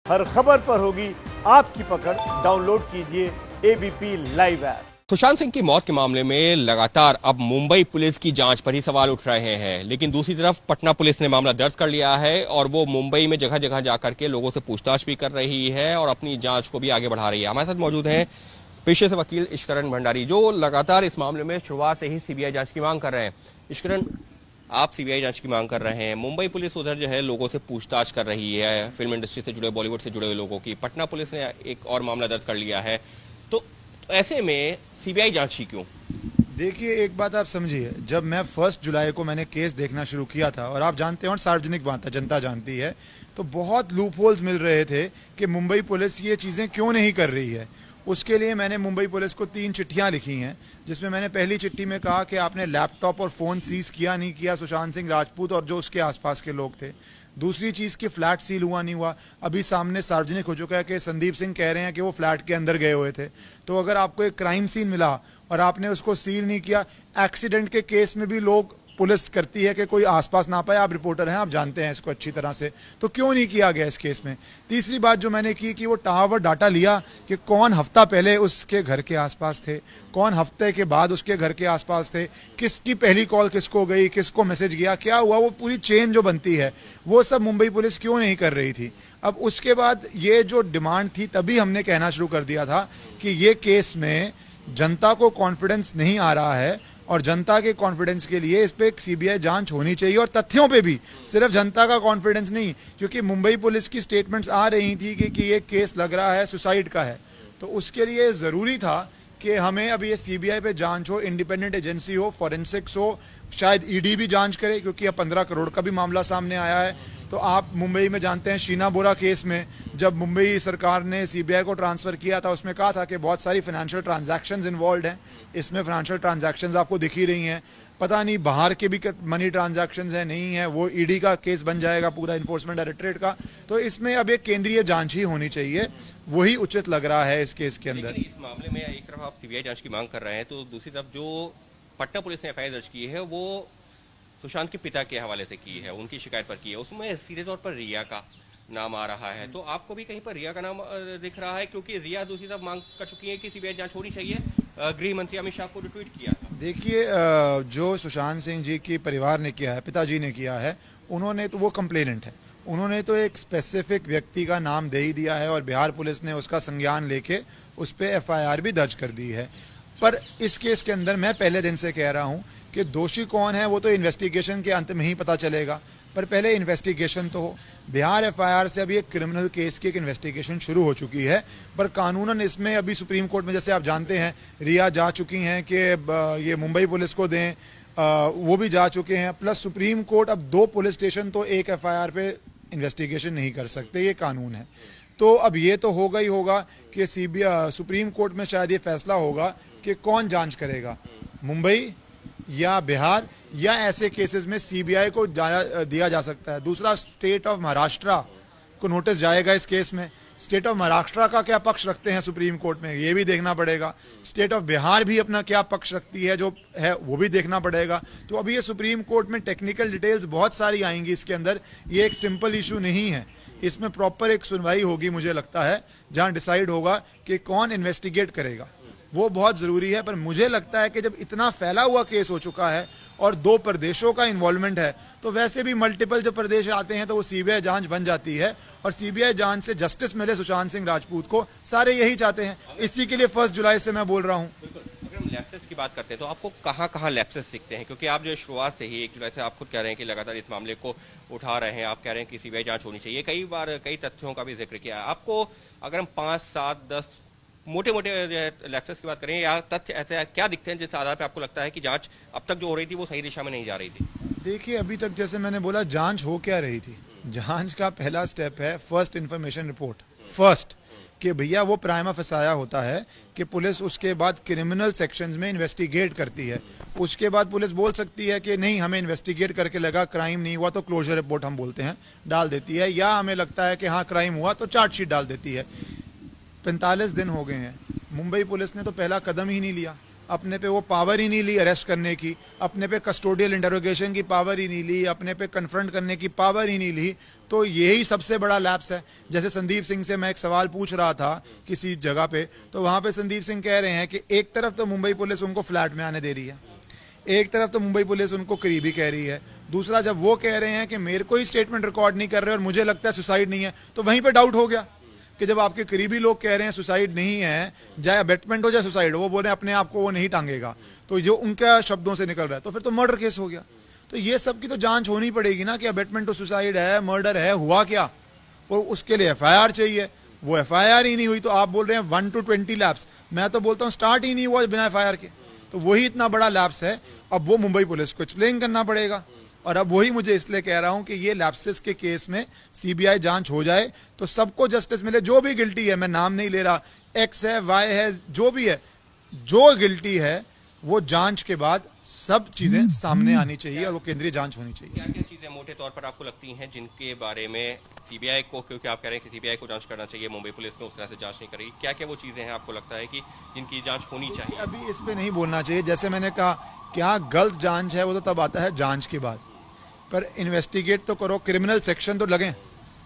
हर खबर पर होगी आपकी पकड़। डाउनलोड कीजिए ABP live app. Sushant Singh की मौत के मामले में लगातार अब मुंबई पुलिस की जांच पर ही सवाल उठ रहे हैं, लेकिन दूसरी तरफ पटना पुलिस ने मामला दर्ज कर लिया है और वो मुंबई में जगह जगह जाकर के लोगों से पूछताछ भी कर रही है और अपनी जांच को भी आगे बढ़ा रही है। हमारे साथ मौजूद हैं पेशे से वकील इश्करण भंडारी, जो लगातार इस मामले में शुरुआत से ही सीबीआई जांच की मांग कर रहे हैं। इश्करण, आप सीबीआई जांच की मांग कर रहे हैं, मुंबई पुलिस उधर जो है लोगों से पूछताछ कर रही है, फिल्म इंडस्ट्री से जुड़े, बॉलीवुड से जुड़े हुए लोगों की। पटना पुलिस ने एक और मामला दर्ज कर लिया है, तो ऐसे में सीबीआई जांच ही क्यों? देखिए, एक बात आप समझिए, जब मैं 1 जुलाई को मैंने केस देखना शुरू किया था, और आप जानते हैं और सार्वजनिक बात है, जनता जानती है, तो बहुत लूप होल्स मिल रहे थे कि मुंबई पुलिस ये चीज़ें क्यों नहीं कर रही है। उसके लिए मैंने मुंबई पुलिस को 3 चिट्ठियां लिखी हैं, जिसमें मैंने पहली चिट्ठी में कहा कि आपने लैपटॉप और फ़ोन सीज किया नहीं किया सुशांत सिंह राजपूत और जो उसके आसपास के लोग थे। दूसरी चीज़ कि फ्लैट सील हुआ नहीं हुआ। अभी सामने सार्वजनिक हो चुका है कि संदीप सिंह कह रहे हैं कि वो फ्लैट के अंदर गए हुए थे। तो अगर आपको एक क्राइम सीन मिला और आपने उसको सील नहीं किया, एक्सीडेंट के केस में भी लोग पुलिस करती है कि कोई आसपास ना पाए, आप रिपोर्टर हैं, आप जानते हैं इसको अच्छी तरह से, तो क्यों नहीं किया गया इस केस में। तीसरी बात जो मैंने की कि वो टावर डाटा लिया कि कौन हफ्ता पहले उसके घर के आसपास थे, कौन हफ्ते के बाद उसके घर के आसपास थे, किसकी पहली कॉल किसको गई, किसको मैसेज गया, क्या हुआ, वो पूरी चेन जो बनती है वो सब मुंबई पुलिस क्यों नहीं कर रही थी। अब उसके बाद ये जो डिमांड थी, तभी हमने कहना शुरू कर दिया था कि ये केस में जनता को कॉन्फिडेंस नहीं आ रहा है और जनता के कॉन्फिडेंस के लिए इस पे एक सीबीआई जांच होनी चाहिए, और तथ्यों पे भी, सिर्फ जनता का कॉन्फिडेंस नहीं, क्योंकि मुंबई पुलिस की स्टेटमेंट्स आ रही थी कि ये केस लग रहा है सुसाइड का है। तो उसके लिए जरूरी था कि हमें अब ये सीबीआई पे जांच हो, इंडिपेंडेंट एजेंसी हो, फॉरेंसिक्स हो, शायद ईडी भी जांच करे, क्योंकि अब 15 करोड़ का भी मामला सामने आया है। तो आप मुंबई में जानते हैं, शीना बोरा केस में जब मुंबई सरकार ने सीबीआई को ट्रांसफर किया था, उसमें कहा था कि बहुत सारी फाइनेंशियल ट्रांजैक्शंस इन्वॉल्व हैं। इसमें फाइनेंशियल ट्रांजैक्शंस आपको दिख ही रही हैं, पता नहीं बाहर के भी मनी ट्रांजैक्शंस हैं नहीं है, वो ईडी का केस बन जाएगा पूरा, इन्फोर्समेंट डायरेक्टरेट का। तो इसमें अब एक केंद्रीय जांच ही होनी चाहिए, वही उचित लग रहा है इस केस के अंदर। इस मामले में एक तरफ आप सीबीआई जांच की मांग कर रहे हैं, तो दूसरी तरफ जो पटना पुलिस ने एफआईआर दर्ज की है वो सुशांत के पिता के हवाले से की है, उनकी शिकायत पर की है, उसमें सीधे तौर पर रिया का नाम आ रहा है। तो आपको भी कहीं पर रिया का नाम दिख रहा है? क्योंकि रिया दूसरी तरफ मांग कर चुकी है कि सीबीआई जांच होनी चाहिए, गृह मंत्री अमित शाह को ट्वीट किया था। देखिए, जो सुशांत सिंह जी के परिवार ने किया है, पिताजी ने किया है, उन्होंने तो, वो कंप्लेनेंट है, उन्होंने तो एक स्पेसिफिक व्यक्ति का नाम दे ही दिया है और बिहार पुलिस ने उसका संज्ञान लेके उस पर एफआईआर भी दर्ज कर दी है। पर इस केस के अंदर मैं पहले दिन से कह रहा हूं कि दोषी कौन है वो तो इन्वेस्टिगेशन के अंत में ही पता चलेगा, पर पहले इन्वेस्टिगेशन तो हो। बिहार एफआईआर से अभी एक क्रिमिनल केस की एक इन्वेस्टिगेशन शुरू हो चुकी है, पर कानूनन इसमें अभी सुप्रीम कोर्ट में, जैसे आप जानते हैं, रिया जा चुकी हैं कि ये मुंबई पुलिस को दें, वो भी जा चुके हैं, प्लस सुप्रीम कोर्ट अब 2 पुलिस स्टेशन तो एक एफआईआर पे इन्वेस्टिगेशन नहीं कर सकते, ये कानून है। तो अब ये तो होगा ही होगा कि सुप्रीम कोर्ट में शायद ये फैसला होगा कि कौन जांच करेगा, मुंबई या बिहार, या ऐसे केसेस में सीबीआई को दिया जा सकता है। दूसरा, स्टेट ऑफ महाराष्ट्र को नोटिस जाएगा इस केस में। स्टेट ऑफ महाराष्ट्र का क्या पक्ष रखते हैं सुप्रीम कोर्ट में, ये भी देखना पड़ेगा। स्टेट ऑफ बिहार भी अपना क्या पक्ष रखती है, जो है वो भी देखना पड़ेगा। तो अभी ये सुप्रीम कोर्ट में टेक्निकल डिटेल्स बहुत सारी आएंगी इसके अंदर, ये एक सिंपल इशू नहीं है, इसमें प्रॉपर एक सुनवाई होगी, मुझे लगता है, जहां डिसाइड होगा कि कौन इन्वेस्टिगेट करेगा, वो बहुत जरूरी है। पर मुझे लगता है कि जब इतना फैला हुआ केस हो चुका है और 2 प्रदेशों का इन्वॉल्वमेंट है, तो वैसे भी मल्टीपल जब प्रदेश आते हैं तो वो सीबीआई जांच बन जाती है, और सीबीआई जांच से जस्टिस मिले सुशांत सिंह राजपूत को, सारे यही चाहते हैं। इसी के लिए 1 जुलाई से मैं बोल रहा हूँ। अगर हम लैप्सेस की बात करते हैं तो आपको कहाँ लैप्सेस दिखते हैं? क्योंकि आप जो शुरुआत से ही, एक जुलाई से आप खुद कह रहे हैं कि लगातार इस मामले को उठा रहे हैं, आप कह रहे हैं कि सीबीआई जांच होनी चाहिए, कई बार कई तथ्यों का भी जिक्र किया है। आपको अगर हम 5, 7, 10 मोटे लैप्सेस की बात करें, या तथ्य ऐसे क्या दिखते हैं जिस आधार पे आपको लगता है कि जांच अब तक जो हो रही थी वो सही दिशा में नहीं जा रही थी? देखिए, अभी तक जैसे मैंने बोला, जांच हो क्या रही थी, जांच का पहला स्टेप है फर्स्ट इन्फॉर्मेशन रिपोर्ट, फर्स्ट, कि भैया वो प्राइमा फसाया होता है कि पुलिस उसके बाद क्रिमिनल सेक्शंस में इन्वेस्टिगेट करती है। उसके बाद पुलिस बोल सकती है कि नहीं, हमें इन्वेस्टिगेट करके लगा क्राइम नहीं हुआ, तो क्लोजर रिपोर्ट हम बोलते हैं डाल देती है, या हमें लगता है कि हाँ क्राइम हुआ तो चार्जशीट डाल देती है। 45 दिन हो गए हैं, मुंबई पुलिस ने तो पहला कदम ही नहीं लिया। अपने पे वो पावर ही नहीं ली अरेस्ट करने की, अपने पे कस्टोडियल इंटरोगेशन की पावर ही नहीं ली, अपने पे कन्फ्रंट करने की पावर ही नहीं ली, तो यही सबसे बड़ा लैप्स है। जैसे संदीप सिंह से मैं एक सवाल पूछ रहा था किसी जगह पे, तो वहां पे संदीप सिंह कह रहे हैं कि एक तरफ तो मुंबई पुलिस उनको फ्लैट में आने दे रही है, एक तरफ तो मुंबई पुलिस उनको करीबी कह रही है, दूसरा जब वो कह रहे हैं कि मेरे को ही स्टेटमेंट रिकॉर्ड नहीं कर रहे और मुझे लगता है सुसाइड नहीं है, तो वहीं पे डाउट हो गया कि जब आपके करीबी लोग कह रहे हैं सुसाइड नहीं है, चाहे अबेटमेंट हो चाहे सुसाइड हो, वो बोल रहे हैं अपने आप को वो नहीं टांगेगा, तो जो उनका शब्दों से निकल रहा है तो फिर तो मर्डर केस हो गया। तो ये सब की तो जांच होनी पड़ेगी ना कि अबेटमेंट तो सुसाइड है, मर्डर है, हुआ क्या, और उसके लिए एफआईआर चाहिए। वो एफआईआर ही नहीं हुई तो आप बोल रहे हैं 1 to 20 लैप्स, मैं तो बोलता हूँ स्टार्ट ही नहीं हुआ बिना एफआईआर के, तो वही इतना बड़ा लैप्स है। अब वो मुंबई पुलिस को एक्सप्लेन करना पड़ेगा, और अब वही मुझे इसलिए कह रहा हूं कि ये लैप्सेस के केस में सीबीआई जांच हो जाए तो सबको जस्टिस मिले। जो भी गिल्टी है, मैं नाम नहीं ले रहा, एक्स है, वाई है, जो भी है, जो गिल्टी है वो जांच के बाद सब चीजें सामने आनी चाहिए और वो केंद्रीय जांच होनी चाहिए। क्या क्या चीजें मोटे तौर पर आपको लगती हैं जिनके बारे में सीबीआई को, क्योंकि आप कह रहे हैं कि सीबीआई को जांच करना चाहिए, मुंबई पुलिस ने उस तरह से जांच नहीं करी, क्या क्या वो चीजें हैं आपको लगता है कि जिनकी जांच होनी चाहिए? अभी इस पे नहीं बोलना चाहिए। जैसे मैंने कहा, क्या गलत जांच है वो तो तब आता है जांच के बाद, पर इन्वेस्टिगेट तो करो, क्रिमिनल सेक्शन तो लगे।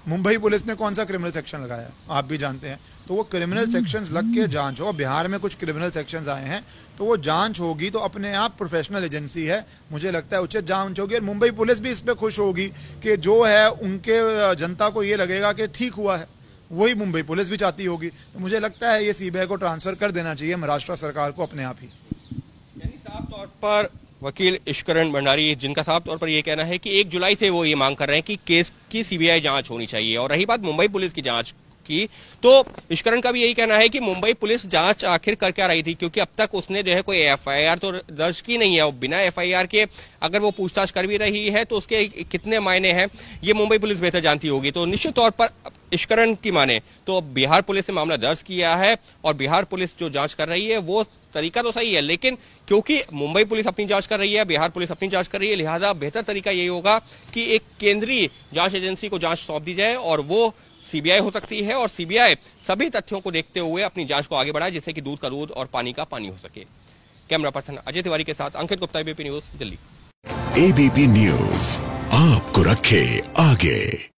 मुंबई पुलिस ने कौन सा क्रिमिनल सेक्शन लगाया आप भी जानते हैं, तो वो क्रिमिनल सेक्शंस लग के जांच हो। बिहार में कुछ क्रिमिनल सेक्शंस आए हैं तो वो जांच होगी, तो अपने आप प्रोफेशनल एजेंसी है, मुझे लगता है उचित जांच होगी। और मुंबई पुलिस भी इस पे खुश होगी कि जो है उनके जनता को ये लगेगा कि ठीक हुआ है, वही मुंबई पुलिस भी चाहती होगी। तो मुझे लगता है ये सीबीआई को ट्रांसफर कर देना चाहिए महाराष्ट्र सरकार को अपने आप ही। यानी साफ तौर पर वकील इश्करण भंडारी, जिनका साफ तौर पर यह कहना है कि 1 जुलाई से वो ये मांग कर रहे हैं कि केस की सीबीआई जांच होनी चाहिए। और रही बात मुंबई पुलिस की जांच की, तो इश्करण का भी यही कहना है कि मुंबई पुलिस जांच आखिर कर क्या रही थी, क्योंकि अब तक उसने जो है कोई एफआईआर तो दर्ज की नहीं है, और बिना एफआईआर के अगर वो पूछताछ कर भी रही है तो उसके कितने मायने हैं ये मुंबई पुलिस बेहतर जानती होगी। तो निश्चित तौर पर इश्करण की माने तो बिहार पुलिस ने मामला दर्ज किया है और बिहार पुलिस जो जांच कर रही है वो तरीका तो सही है, लेकिन क्योंकि मुंबई पुलिस अपनी जांच कर रही है, बिहार पुलिस अपनी जांच कर रही है, लिहाजा बेहतर तरीका यही होगा कि एक केंद्रीय जांच एजेंसी को जांच सौंप दी जाए और वो सीबीआई हो सकती है, और सीबीआई सभी तथ्यों को देखते हुए अपनी जांच को आगे बढ़ाए, जिससे कि दूध का दूध और पानी का पानी हो सके। कैमरा पर्सन अजय तिवारी के साथ Ankit Gupta, ABP news, Delhi. ABP news आपको रखे आगे।